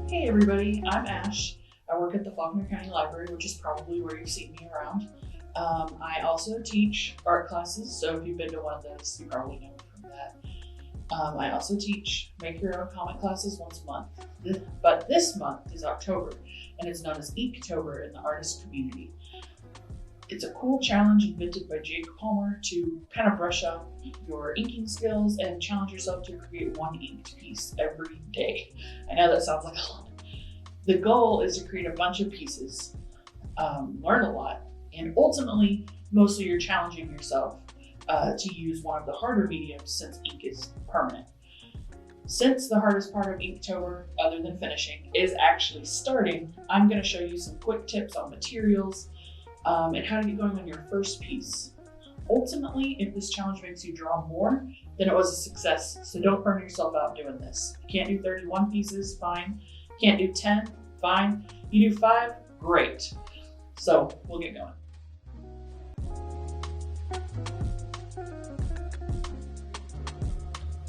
Hey everybody, I'm Ash. I work at the Faulkner County Library, which is probably where you've seen me around. I also teach art classes, so if you've been to one of those, you probably know me from that. I also teach make your own comic classes once a month, but this month is October, and it's known as Inktober in the artist community. It's a cool challenge invented by Jake Palmer to kind of brush up your inking skills and challenge yourself to create one inked piece every day. I know that sounds like a lot. The goal is to create a bunch of pieces, learn a lot, and ultimately, mostly you're challenging yourself to use one of the harder mediums since ink is permanent. Since the hardest part of Inktober, other than finishing, is actually starting, I'm going to show you some quick tips on materials, and how to get going on your first piece. Ultimately, if this challenge makes you draw more, then it was a success, so don't burn yourself out doing this. You can't do 31 pieces, fine. Can't do 10, fine. You do 5, great. So we'll get going.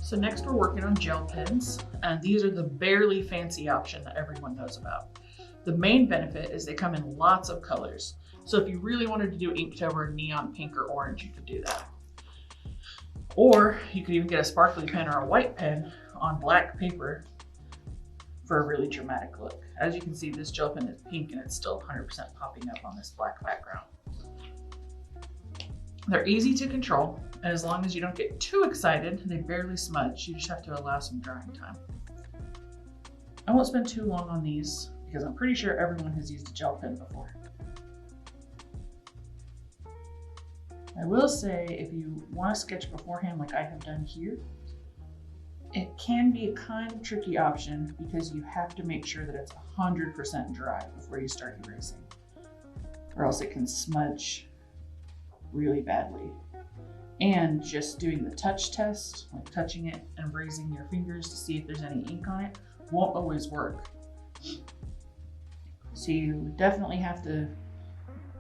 So next we're working on gel pens, and these are the barely fancy option that everyone knows about. The main benefit is they come in lots of colors. So if you really wanted to do Inktober in neon pink or orange, you could do that. Or you could even get a sparkly pen or a white pen on black paper for a really dramatic look. As you can see, this gel pen is pink and it's still 100% popping up on this black background. They're easy to control, and as long as you don't get too excited, they barely smudge. You just have to allow some drying time. I won't spend too long on these because I'm pretty sure everyone has used a gel pen before. I will say, if you want to sketch beforehand like I have done here, it can be a kind of tricky option because you have to make sure that it's 100% dry before you start erasing, or else it can smudge really badly. And just doing the touch test, like touching it and raising your fingers to see if there's any ink on it, won't always work. So you definitely have to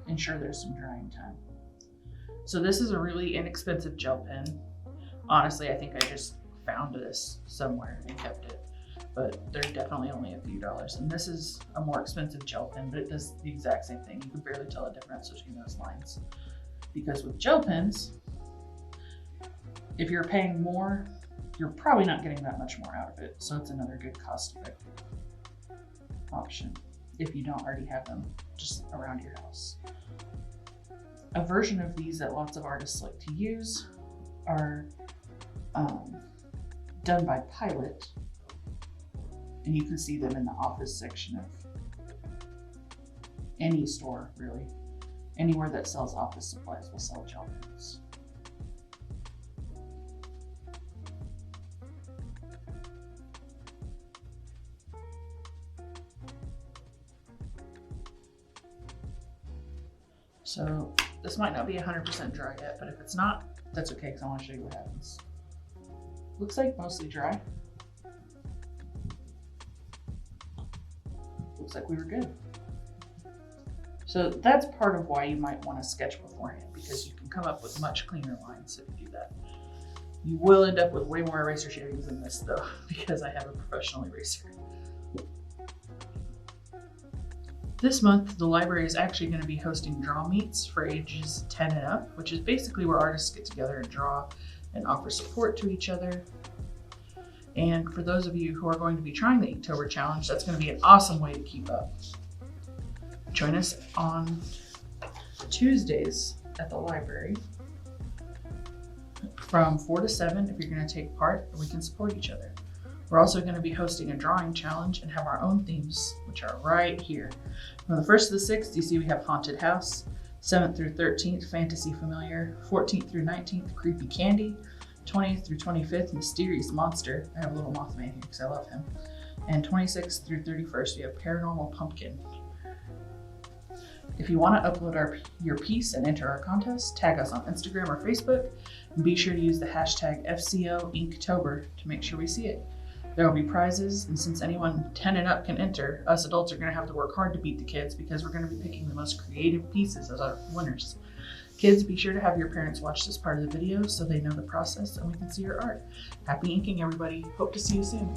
ensure there's some drying time. So this is a really inexpensive gel pen. Honestly, I think I just found this somewhere and kept it, but they're definitely only a few dollars. And this is a more expensive gel pen, but it does the exact same thing. You can barely tell a difference between those lines. Because with gel pens, if you're paying more, you're probably not getting that much more out of it. So it's another good cost-effective option if you don't already have them just around your house. A version of these that lots of artists like to use are done by Pilot, and you can see them in the office section of any store, really. Anywhere that sells office supplies will sell gel pens. So this might not be 100% dry yet, but if it's not, that's okay because I want to show you what happens. Looks like mostly dry. Looks like we were good. So that's part of why you might want to sketch beforehand, because you can come up with much cleaner lines if you do that. You will end up with way more eraser shavings than this though, because I have a professional eraser. This month, the library is actually going to be hosting draw meets for ages 10 and up, which is basically where artists get together and draw and offer support to each other. And for those of you who are going to be trying the Inktober challenge, that's going to be an awesome way to keep up. Join us on Tuesdays at the library from 4 to 7 if you're going to take part, and we can support each other. We're also going to be hosting a drawing challenge and have our own themes, which are right here. From the 1st to the 6th, you see we have Haunted House, 7th through 13th, Fantasy Familiar, 14th through 19th, Creepy Candy, 20th through 25th, Mysterious Monster. I have a little Mothman here because I love him. And 26th through 31st, we have Paranormal Pumpkin. If you want to upload your piece and enter our contest, tag us on Instagram or Facebook, and be sure to use the hashtag FCO Inktober to make sure we see it. There will be prizes, and since anyone 10 and up can enter, us adults are going to have to work hard to beat the kids because we're going to be picking the most creative pieces as our winners. Kids, be sure to have your parents watch this part of the video so they know the process and we can see your art. Happy inking, everybody. Hope to see you soon.